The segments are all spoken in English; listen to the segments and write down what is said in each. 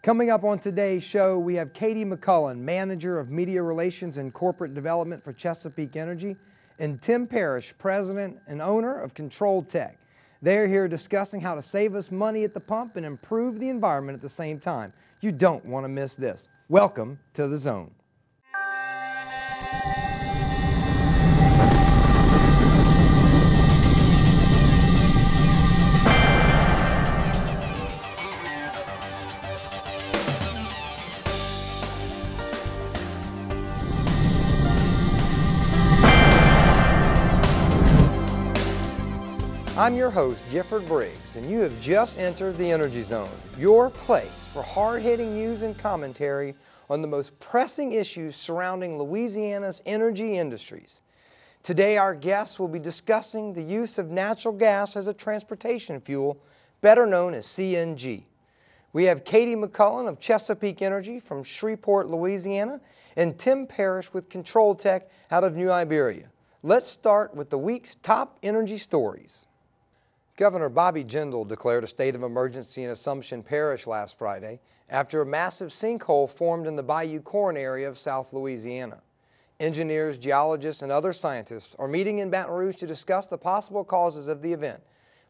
Coming up on today's show, we have Katie McCullen, Manager of Media Relations and Corporate Development for Chesapeake Energy, and Tim Parrish, President and owner of Control Tech. They're here discussing how to save us money at the pump and improve the environment at the same time. You don't want to miss this. Welcome to The Zone. I'm your host, Gifford Briggs, and you have just entered the Energy Zone, your place for hard-hitting news and commentary on the most pressing issues surrounding Louisiana's energy industries. Today, our guests will be discussing the use of natural gas as a transportation fuel, better known as CNG. We have Katie McCullen of Chesapeake Energy from Shreveport, Louisiana, and Tim Parrish with Control Tech out of New Iberia. Let's start with the week's top energy stories. Governor Bobby Jindal declared a state of emergency in Assumption Parish last Friday after a massive sinkhole formed in the Bayou Corn area of South Louisiana. Engineers, geologists, and other scientists are meeting in Baton Rouge to discuss the possible causes of the event,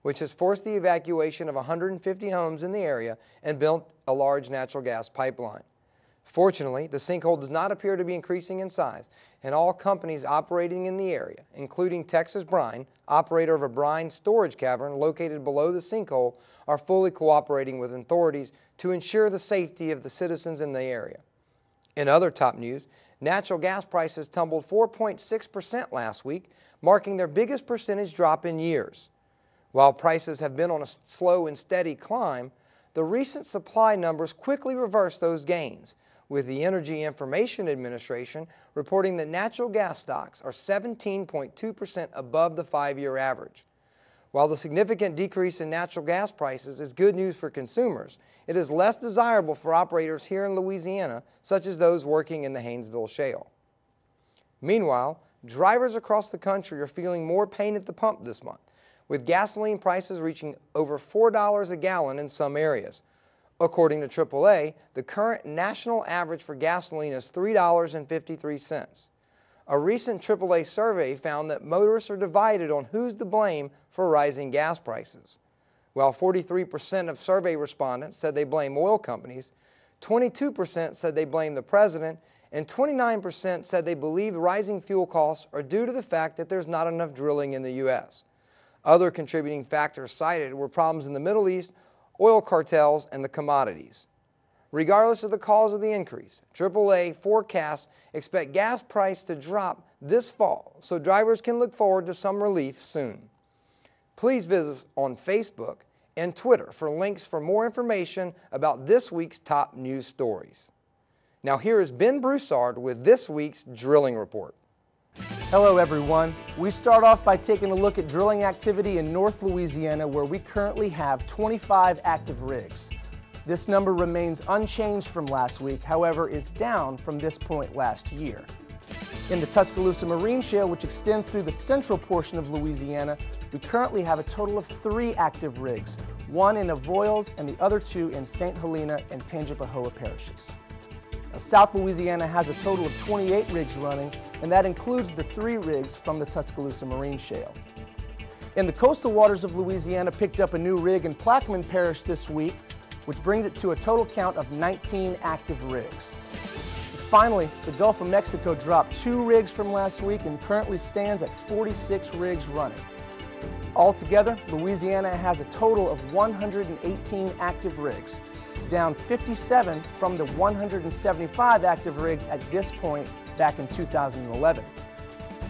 which has forced the evacuation of 150 homes in the area and built a large natural gas pipeline. Fortunately, the sinkhole does not appear to be increasing in size, and all companies operating in the area, including Texas Brine, operator of a brine storage cavern located below the sinkhole, are fully cooperating with authorities to ensure the safety of the citizens in the area. In other top news, natural gas prices tumbled 4.6% last week, marking their biggest percentage drop in years. While prices have been on a slow and steady climb, the recent supply numbers quickly reversed those gains, with the Energy Information Administration reporting that natural gas stocks are 17.2% above the 5-year average. While the significant decrease in natural gas prices is good news for consumers, it is less desirable for operators here in Louisiana, such as those working in the Haynesville Shale. Meanwhile, drivers across the country are feeling more pain at the pump this month, with gasoline prices reaching over $4 a gallon in some areas. According to AAA, the current national average for gasoline is $3.53. A recent AAA survey found that motorists are divided on who's to blame for rising gas prices. While 43% of survey respondents said they blame oil companies, 22% said they blame the president, and 29% said they believe rising fuel costs are due to the fact that there's not enough drilling in the U.S. Other contributing factors cited were problems in the Middle East, oil cartels, and the commodities. Regardless of the cause of the increase, AAA forecasts expect gas price to drop this fall, so drivers can look forward to some relief soon. Please visit us on Facebook and Twitter for links for more information about this week's top news stories. Now here is Ben Broussard with this week's drilling report. Hello everyone. We start off by taking a look at drilling activity in North Louisiana, where we currently have 25 active rigs. This number remains unchanged from last week, however is down from this point last year. In the Tuscaloosa Marine Shale, which extends through the central portion of Louisiana, we currently have a total of 3 active rigs, one in Avoyelles and the other 2 in St. Helena and Tangipahoa parishes. Now, South Louisiana has a total of 28 rigs running, and that includes the 3 rigs from the Tuscaloosa Marine Shale. In the coastal waters of Louisiana, picked up a new rig in Plaquemine Parish this week, which brings it to a total count of 19 active rigs. Finally, the Gulf of Mexico dropped 2 rigs from last week and currently stands at 46 rigs running. Altogether, Louisiana has a total of 118 active rigs, down 57 from the 175 active rigs at this point back in 2011.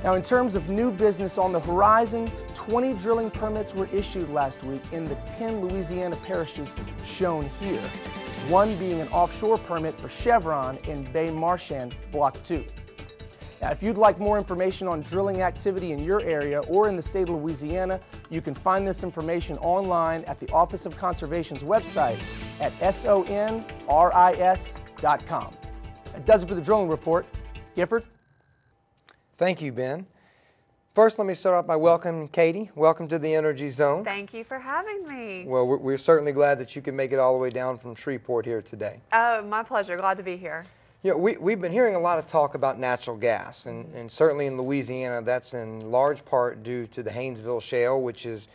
Now, in terms of new business on the horizon, 20 drilling permits were issued last week in the 10 Louisiana parishes shown here, one being an offshore permit for Chevron in Bay Marchand Block 2. Now, if you'd like more information on drilling activity in your area or in the state of Louisiana, you can find this information online at the Office of Conservation's website at sonris.com. That does it for the drilling report. Gifford? Thank you, Ben. First, let me start off by welcoming Katie. Welcome to the Energy Zone. Thank you for having me. Well, we're certainly glad that you could make it all the way down from Shreveport here today. Oh, my pleasure. Glad to be here. You know, we've been hearing a lot of talk about natural gas, and certainly in Louisiana, that's in large part due to the Haynesville Shale, which is,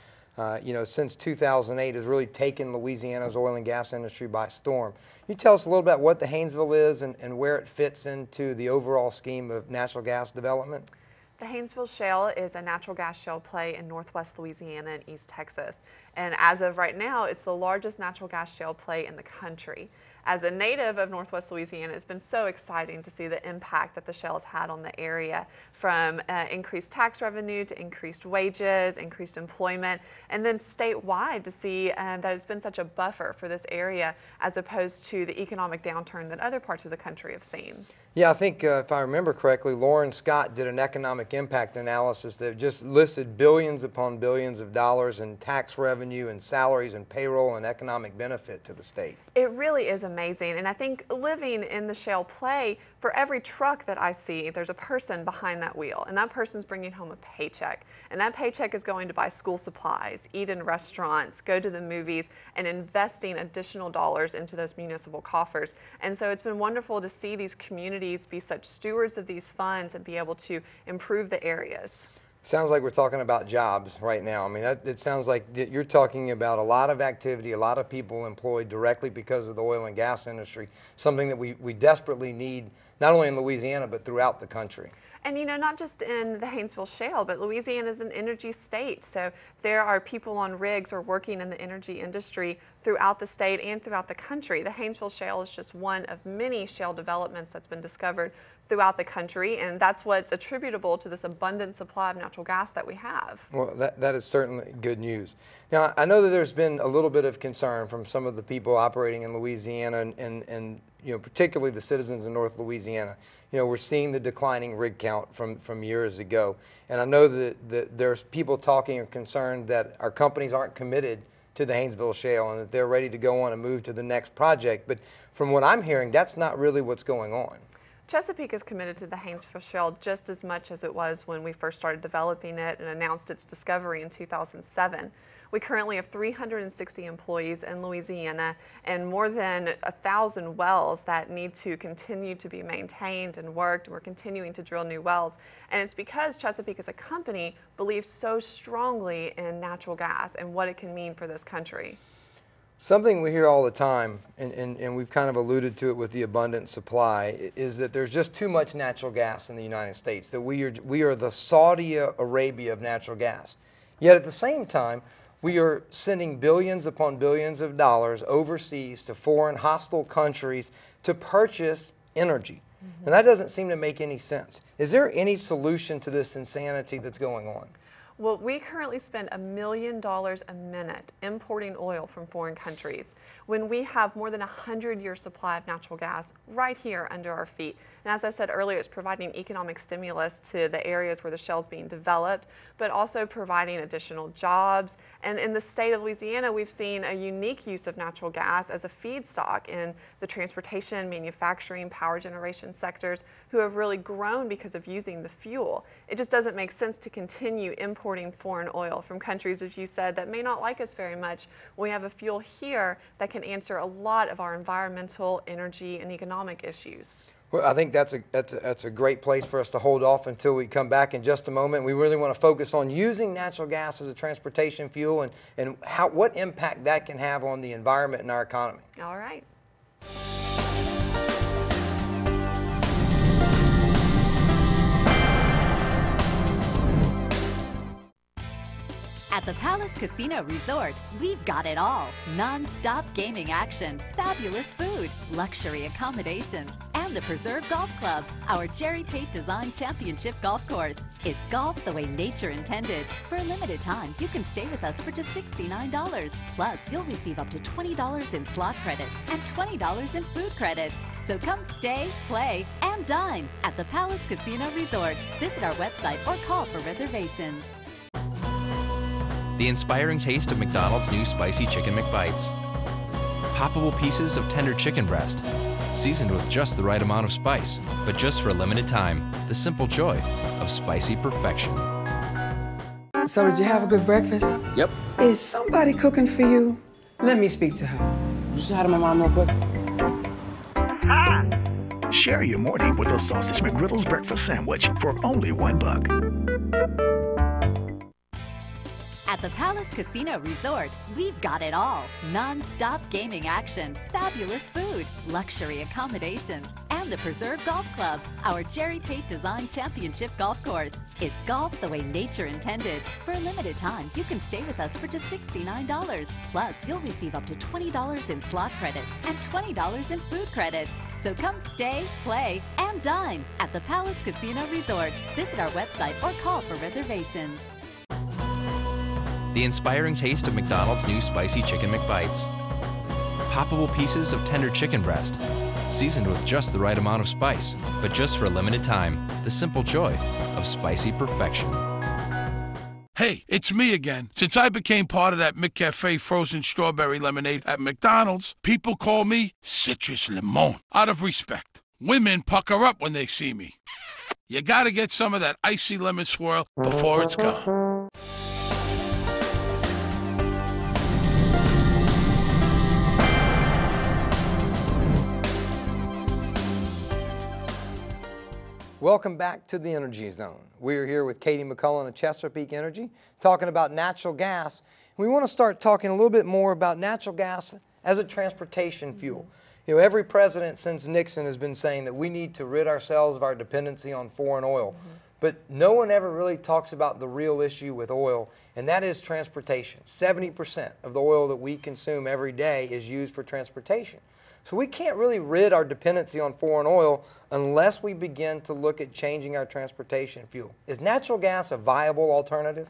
since 2008 has really taken Louisiana's oil and gas industry by storm. Can you tell us a little about what the Haynesville is and where it fits into the overall scheme of natural gas development? The Haynesville Shale is a natural gas shale play in northwest Louisiana and East Texas. And as of right now, it's the largest natural gas shale play in the country. As a native of northwest Louisiana, it's been so exciting to see the impact that the shale has had on the area, from increased tax revenue to increased wages, increased employment, and then statewide to see that it's been such a buffer for this area as opposed to the economic downturn that other parts of the country have seen. Yeah, I think if I remember correctly, Lauren Scott did an economic impact analysis that just listed billions upon billions of dollars in tax revenue and salaries and payroll and economic benefit to the state. It really is amazing, and I think living in the shale play, for every truck that I see, there's a person behind that wheel, and that person's bringing home a paycheck, and that paycheck is going to buy school supplies, eat in restaurants, go to the movies, and investing additional dollars into those municipal coffers. And so it's been wonderful to see these communities be such stewards of these funds and be able to improve the areas. Sounds like we're talking about jobs right now. I mean, it sounds like you're talking about a lot of activity, a lot of people employed directly because of the oil and gas industry, something that we desperately need, not only in Louisiana, but throughout the country. And you know, not just in the Haynesville Shale, but Louisiana is an energy state. So there are people on rigs or working in the energy industry throughout the state and throughout the country. The Haynesville Shale is just one of many shale developments that's been discovered throughout the country, and that's what's attributable to this abundant supply of natural gas that we have. Well, that is certainly good news. Now, I know that there's been a little bit of concern from some of the people operating in Louisiana and particularly the citizens in North Louisiana. You know, we're seeing the declining rig count from years ago. And I know that there's people talking or concerned that our companies aren't committed to the Haynesville Shale and that they're ready to go on and move to the next project. But from what I'm hearing, that's not really what's going on. Chesapeake is committed to the Haynesville Shale just as much as it was when we first started developing it and announced its discovery in 2007. We currently have 360 employees in Louisiana and more than 1,000 wells that need to continue to be maintained and worked. We're continuing to drill new wells. And it's because Chesapeake as a company believes so strongly in natural gas and what it can mean for this country. Something we hear all the time, and we've kind of alluded to it with the abundant supply, is that there's just too much natural gas in the United States, that we are the Saudi Arabia of natural gas. Yet at the same time, we are sending billions upon billions of dollars overseas to foreign hostile countries to purchase energy. And that doesn't seem to make any sense. Is there any solution to this insanity that's going on? Well, we currently spend $1 million a minute importing oil from foreign countries when we have more than 100-year supply of natural gas right here under our feet. And as I said earlier, it's providing economic stimulus to the areas where the shale is being developed, but also providing additional jobs. And in the state of Louisiana, we've seen a unique use of natural gas as a feedstock in the transportation, manufacturing, power generation sectors who have really grown because of using the fuel. It just doesn't make sense to continue importing foreign oil from countries, as you said, that may not like us very much. We have a fuel here that can answer a lot of our environmental, energy, and economic issues. Well, I think that's a great place for us to hold off until we come back in just a moment. We really want to focus on using natural gas as a transportation fuel and what impact that can have on the environment and our economy. All right. At the Palace Casino Resort, we've got it all. Non-stop gaming action, fabulous food, luxury accommodations, and the Preserve Golf Club, our Jerry Pate Design Championship golf course. It's golf the way nature intended. For a limited time, you can stay with us for just $69. Plus, you'll receive up to $20 in slot credits and $20 in food credits. So come stay, play, and dine at the Palace Casino Resort. Visit our website or call for reservations. The inspiring taste of McDonald's new Spicy Chicken McBites. Poppable pieces of tender chicken breast, seasoned with just the right amount of spice, but just for a limited time. The simple joy of spicy perfection. So did you have a good breakfast? Yep. Is somebody cooking for you? Let me speak to her. Just say hi to my mom real quick. Share your morning with a Sausage McGriddles breakfast sandwich for only $1. At the Palace Casino Resort, we've got it all. Non-stop gaming action, fabulous food, luxury accommodations, and the Preserve Golf Club, our Jerry Pate Design Championship golf course. It's golf the way nature intended. For a limited time, you can stay with us for just $69. Plus, you'll receive up to $20 in slot credits and $20 in food credits. So come stay, play, and dine at the Palace Casino Resort. Visit our website or call for reservations. The inspiring taste of McDonald's new Spicy Chicken McBites. Poppable pieces of tender chicken breast, seasoned with just the right amount of spice, but just for a limited time. The simple joy of spicy perfection. Hey, it's me again. Since I became part of that McCafe frozen strawberry lemonade at McDonald's, people call me Citrus Limon. Out of respect. Women pucker up when they see me. You gotta get some of that icy lemon swirl before it's gone. Welcome back to the Energy Zone. We're here with Katie McCullen of Chesapeake Energy talking about natural gas. We want to start talking a little bit more about natural gas as a transportation fuel. You know, every president since Nixon has been saying that we need to rid ourselves of our dependency on foreign oil. But no one ever really talks about the real issue with oil, and that is transportation. 70% of the oil that we consume every day is used for transportation. So we can't really rid our dependency on foreign oil unless we begin to look at changing our transportation fuel. Is natural gas a viable alternative?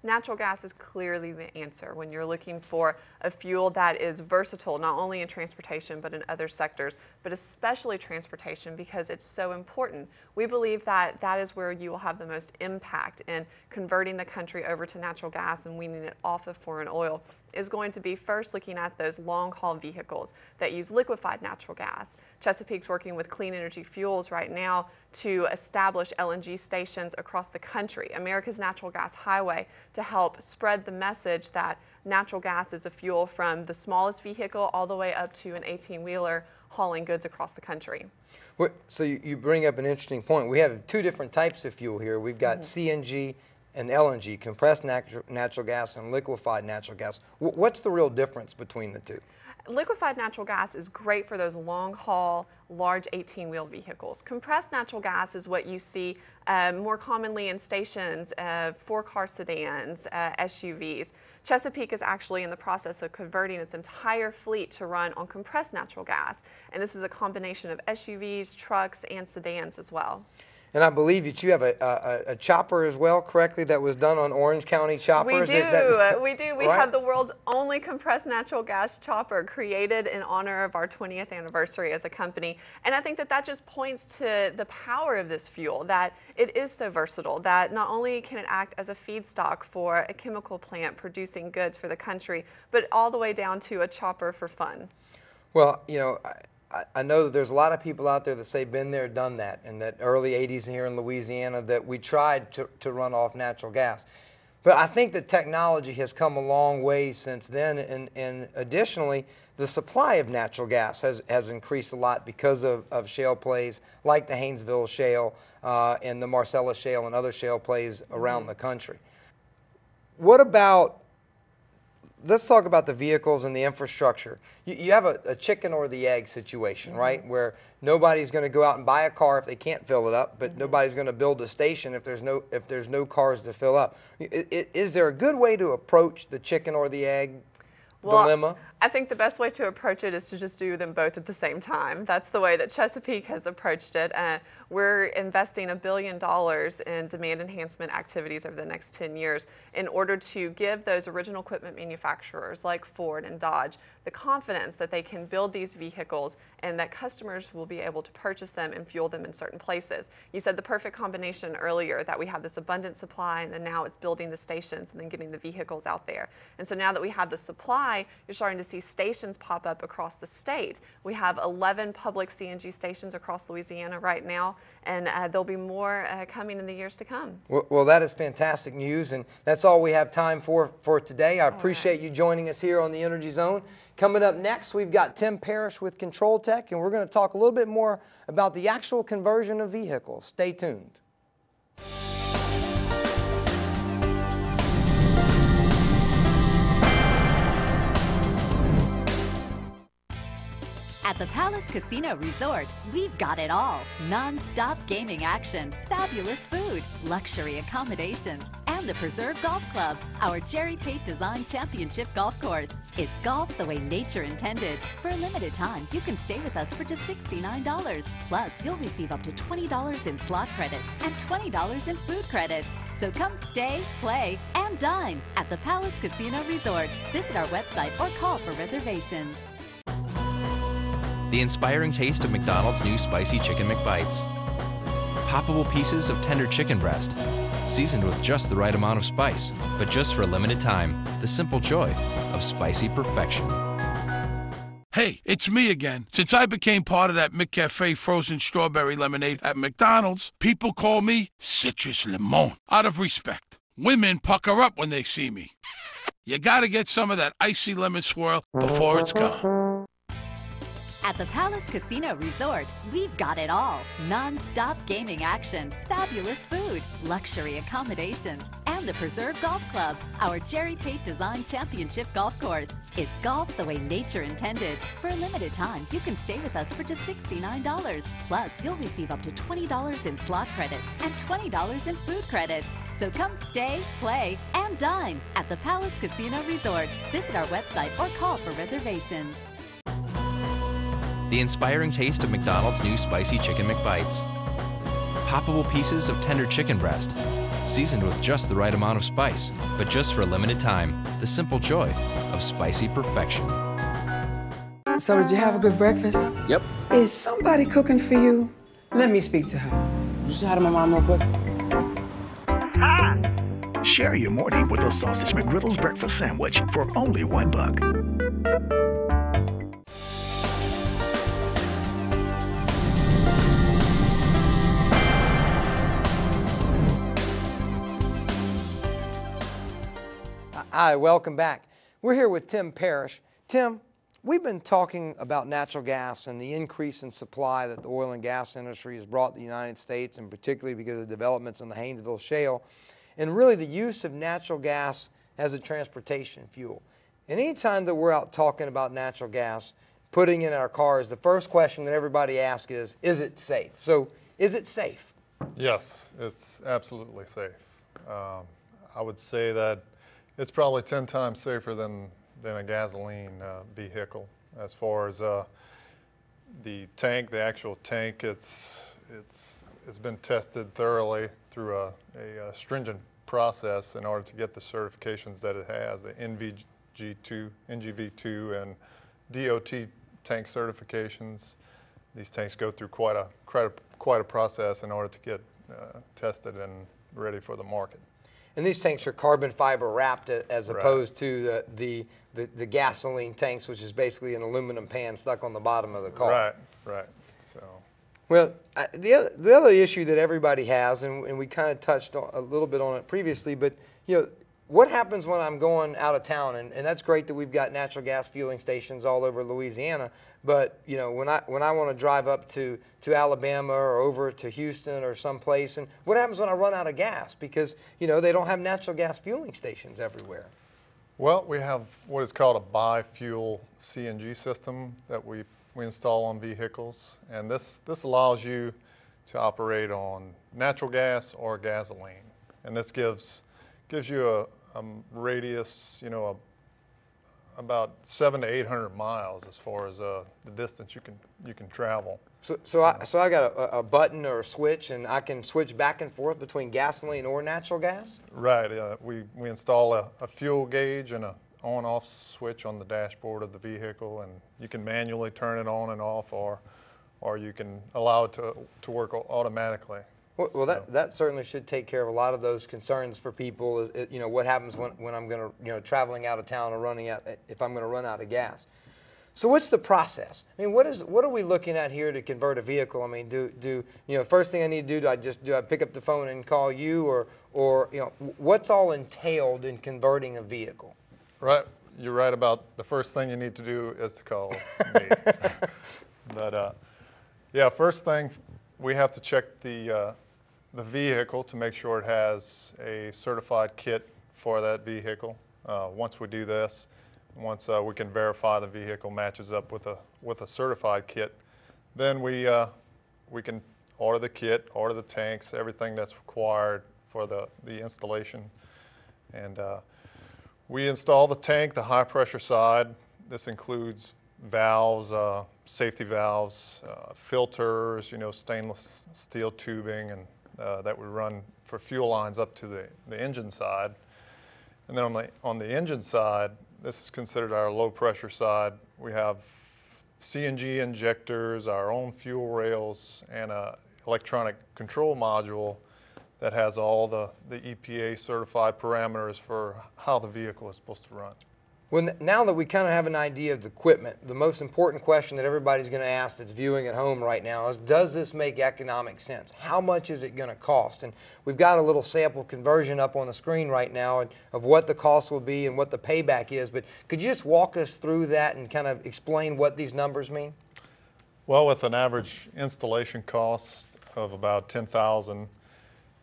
Natural gas is clearly the answer when you're looking for a fuel that is versatile, not only in transportation, but in other sectors, but especially transportation because it's so important. We believe that that is where you will have the most impact in converting the country over to natural gas and weaning it off of foreign oil is going to be first looking at those long-haul vehicles that use liquefied natural gas. Chesapeake's working with Clean Energy Fuels right now to establish LNG stations across the country, America's Natural Gas Highway, to help spread the message that natural gas is a fuel from the smallest vehicle all the way up to an 18-wheeler hauling goods across the country. So you bring up an interesting point. We have two different types of fuel here. We've got CNG and LNG, compressed natural gas and liquefied natural gas. What's the real difference between the two? Liquefied natural gas is great for those long-haul, large 18-wheel vehicles. Compressed natural gas is what you see more commonly in stations, four-car sedans, SUVs. Chesapeake is actually in the process of converting its entire fleet to run on compressed natural gas, and this is a combination of SUVs, trucks, and sedans as well. And I believe that you have a chopper as well, correctly, that was done on Orange County choppers. We do. We right? have the world's only compressed natural gas chopper created in honor of our 20th anniversary as a company. And I think that that just points to the power of this fuel, that it is so versatile, that not only can it act as a feedstock for a chemical plant producing goods for the country, but all the way down to a chopper for fun. Well, you know, I know that there's a lot of people out there that say been there, done that, in that early 80s here in Louisiana that we tried to run off natural gas. But I think the technology has come a long way since then, and additionally, the supply of natural gas has increased a lot because of shale plays like the Haynesville Shale and the Marcellus Shale and other shale plays around the country. What about, let's talk about the vehicles and the infrastructure. You have a chicken or the egg situation, right? Where nobody's going to go out and buy a car if they can't fill it up, but nobody's going to build a station if there's no cars to fill up. Is there a good way to approach the chicken or the egg dilemma? I think the best way to approach it is to just do them both at the same time. That's the way that Chesapeake has approached it. We're investing $1 billion in demand enhancement activities over the next 10 years in order to give those original equipment manufacturers like Ford and Dodge the confidence that they can build these vehicles and that customers will be able to purchase them and fuel them in certain places. You said the perfect combination earlier, that we have this abundant supply and then now it's building the stations and then getting the vehicles out there. And so now that we have the supply, you're starting to see stations pop up across the state. We have 11 public CNG stations across Louisiana right now, and there'll be more coming in the years to come. Well, that is fantastic news, and that's all we have time for today. I appreciate you joining us here on the Energy Zone. Coming up next, we've got Tim Parrish with Control Tech, and we're going to talk a little bit more about the actual conversion of vehicles. Stay tuned. At the Palace Casino Resort, we've got it all. Non-stop gaming action, fabulous food, luxury accommodations, and the Preserve Golf Club, our Jerry Pate Design Championship golf course. It's golf the way nature intended. For a limited time, you can stay with us for just $69. Plus, you'll receive up to $20 in slot credits and $20 in food credits. So come stay, play, and dine at the Palace Casino Resort. Visit our website or call for reservations. The inspiring taste of McDonald's new Spicy Chicken McBites. Poppable pieces of tender chicken breast, seasoned with just the right amount of spice, but just for a limited time. The simple joy of spicy perfection. Hey, it's me again. Since I became part of that McCafe frozen strawberry lemonade at McDonald's, people call me Citrus Limon. Out of respect. Women pucker up when they see me. You gotta get some of that icy lemon swirl before it's gone. At the Palace Casino Resort, we've got it all. Non-stop gaming action, fabulous food, luxury accommodations, and the Preserve Golf Club, our Jerry Pate Design Championship golf course. It's golf the way nature intended. For a limited time, you can stay with us for just $69. Plus, you'll receive up to $20 in slot credits and $20 in food credits. So come stay, play, and dine at the Palace Casino Resort. Visit our website or call for reservations. The inspiring taste of McDonald's new Spicy Chicken McBites. Poppable pieces of tender chicken breast, seasoned with just the right amount of spice, but just for a limited time. The simple joy of spicy perfection. So did you have a good breakfast? Yep. Is somebody cooking for you? Let me speak to her. Just hi to my mom real quick. Share your morning with a Sausage McGriddles breakfast sandwich for only $1. Hi, welcome back. We're here with Tim Parrish. Tim, we've been talking about natural gas and the increase in supply that the oil and gas industry has brought to the United States, and particularly because of developments in the Haynesville Shale, and really the use of natural gas as a transportation fuel. And anytime that we're out talking about natural gas, putting it in our cars, the first question that everybody asks is it safe? So, is it safe? Yes, it's absolutely safe. I would say that it's probably 10 times safer than a gasoline vehicle. As far as the tank, the actual tank, it's been tested thoroughly through a stringent process in order to get the certifications that it has, the NGV2 and DOT tank certifications. These tanks go through quite a process in order to get tested and ready for the market. And these tanks are carbon fiber wrapped as opposed to the gasoline tanks, which is basically an aluminum pan stuck on the bottom of the car. Right. So. Well, the other issue that everybody has, and we kind of touched a little bit on it previously, but what happens when I'm going out of town? And that's great that we've got natural gas fueling stations all over Louisiana. But when I want to drive up to Alabama or over to Houston or someplace, and what happens when I run out of gas? Because they don't have natural gas fueling stations everywhere. Well, we have what is called a bi-fuel CNG system that we install on vehicles, and this allows you to operate on natural gas or gasoline, and this gives you a radius, about 700 to 800 miles as far as the distance you can travel. So I got a button or a switch, and I can switch back and forth between gasoline or natural gas? Right. We install a fuel gauge and a on-off switch on the dashboard of the vehicle, and you can manually turn it on and off, or you can allow it to work automatically. Well, that certainly should take care of a lot of those concerns for people. You know, what happens when I'm going to, you know, traveling out of town or running out, if I'm going to run out of gas. So what's the process? I mean, what are we looking at here to convert a vehicle? I mean, do you know, first thing I need to do I pick up the phone and call you, or you know, what's all entailed in converting a vehicle? Right, you're right about the first thing you need to do is to call me. But yeah, first thing, we have to check the vehicle to make sure it has a certified kit for that vehicle. Once we do this, once we can verify the vehicle matches up with a certified kit, then we can order the kit, order the tanks, everything that's required for the installation. And we install the tank, the high pressure side. This includes valves, safety valves, filters, you know, stainless steel tubing, and that we run for fuel lines up to the engine side. And then on the engine side, this is considered our low pressure side. We have CNG injectors, our own fuel rails, and an electronic control module that has all the EPA certified parameters for how the vehicle is supposed to run. Well, now that we kind of have an idea of the equipment, the most important question that everybody's going to ask that's viewing at home right now is, does this make economic sense? How much is it going to cost? And we've got a little sample conversion up on the screen right now of what the cost will be and what the payback is. But could you just walk us through that and kind of explain what these numbers mean? Well, with an average installation cost of about $10,000,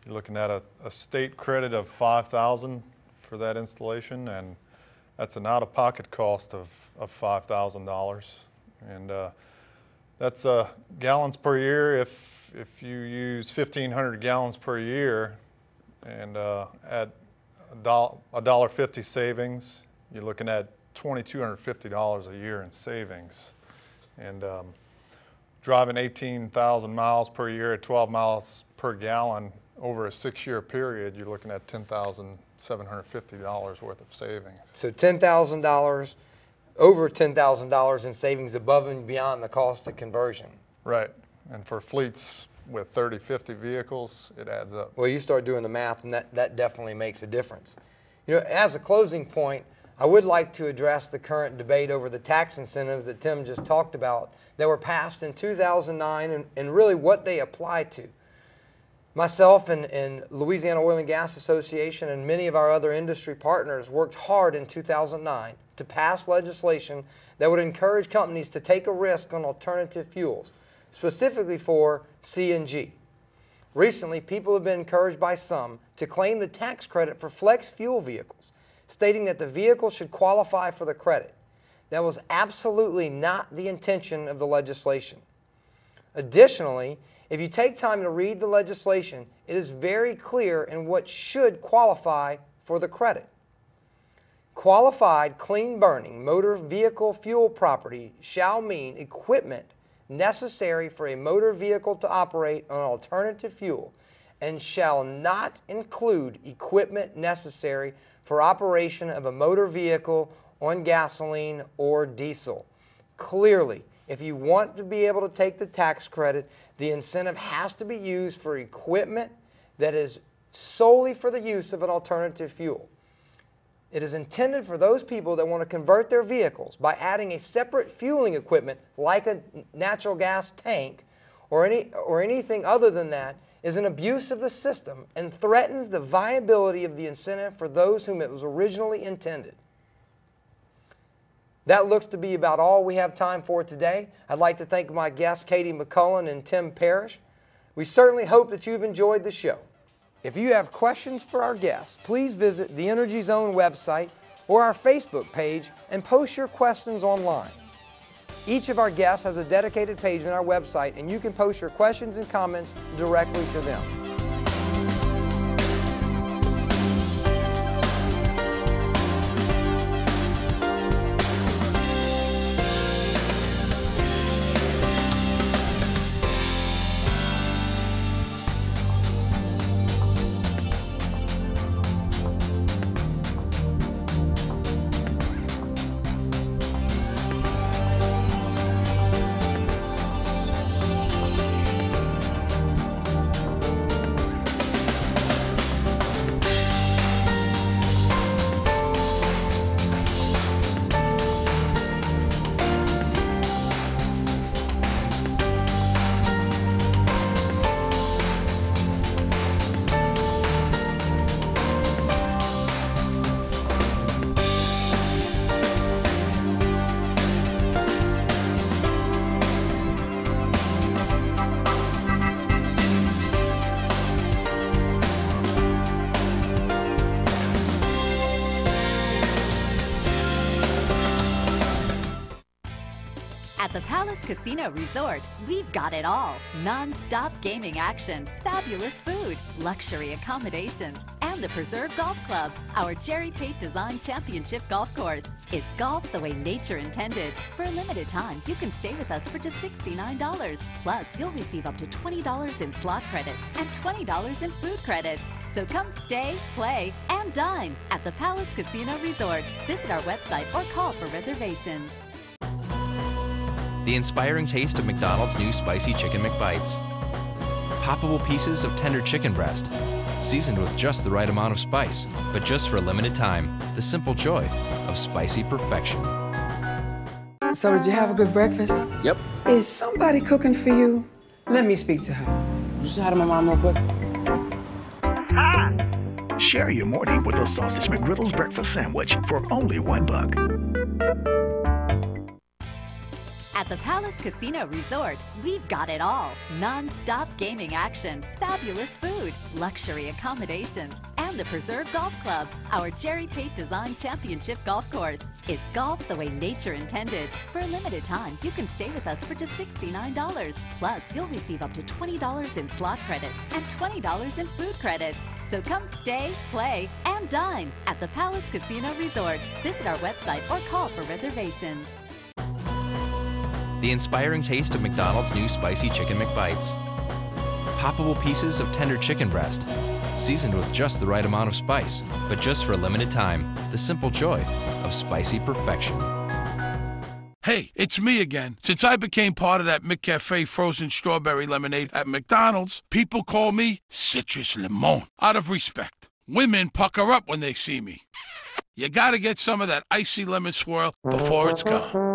you're looking at a state credit of $5,000 for that installation, and that's an out-of-pocket cost of $5,000, and that's gallons per year. If you use 1,500 gallons per year, and at $1.50 savings, you're looking at $2,250 a year in savings. And driving 18,000 miles per year at 12 miles per gallon over a 6-year period, you're looking at $10,750 worth of savings. So $10,000, over $10,000 in savings above and beyond the cost of conversion. Right, and for fleets with 30, 50 vehicles, it adds up. Well, you start doing the math, and that definitely makes a difference. You know, as a closing point, I would like to address the current debate over the tax incentives that Tim just talked about that were passed in 2009 and really what they apply to. Myself and Louisiana Oil and Gas Association and many of our other industry partners worked hard in 2009 to pass legislation that would encourage companies to take a risk on alternative fuels, specifically for CNG. Recently, people have been encouraged by some to claim the tax credit for flex fuel vehicles, stating that the vehicle should qualify for the credit. That was absolutely not the intention of the legislation. Additionally, if you take time to read the legislation, it is very clear in what should qualify for the credit. Qualified clean-burning motor vehicle fuel property shall mean equipment necessary for a motor vehicle to operate on alternative fuel and shall not include equipment necessary for operation of a motor vehicle on gasoline or diesel. Clearly, if you want to be able to take the tax credit, the incentive has to be used for equipment that is solely for the use of an alternative fuel. It is intended for those people that want to convert their vehicles by adding a separate fueling equipment like a natural gas tank or anything other than that is an abuse of the system and threatens the viability of the incentive for those whom it was originally intended. That looks to be about all we have time for today. I'd like to thank my guests, Katie McCullen and Tim Parrish. We certainly hope that you've enjoyed the show. If you have questions for our guests, please visit the Energy Zone website or our Facebook page and post your questions online. Each of our guests has a dedicated page on our website, and you can post your questions and comments directly to them. At the Palace Casino Resort, we've got it all. Non-stop gaming action, fabulous food, luxury accommodations, and the Preserve Golf Club, our Jerry Pate Design Championship golf course. It's golf the way nature intended. For a limited time, you can stay with us for just $69. Plus, you'll receive up to $20 in slot credits and $20 in food credits. So come stay, play, and dine at the Palace Casino Resort. Visit our website or call for reservations. The inspiring taste of McDonald's new Spicy Chicken McBites. Poppable pieces of tender chicken breast, seasoned with just the right amount of spice, but just for a limited time. The simple joy of spicy perfection. So did you have a good breakfast? Yep. Is somebody cooking for you? Let me speak to her. Just hi to my mom real quick. Share your morning with a Sausage McGriddles breakfast sandwich for only $1. At the Palace Casino Resort, we've got it all. Non-stop gaming action, fabulous food, luxury accommodations, and the Preserve Golf Club, our Jerry Pate Design Championship golf course. It's golf the way nature intended. For a limited time, you can stay with us for just $69. Plus, you'll receive up to $20 in slot credits and $20 in food credits. So come stay, play, and dine at the Palace Casino Resort. Visit our website or call for reservations. The inspiring taste of McDonald's new Spicy Chicken McBites. Poppable pieces of tender chicken breast, seasoned with just the right amount of spice, but just for a limited time. The simple joy of spicy perfection. Hey, it's me again. Since I became part of that McCafe frozen strawberry lemonade at McDonald's, people call me Citrus Limon. Out of respect. Women pucker up when they see me. You gotta get some of that icy lemon swirl before it's gone.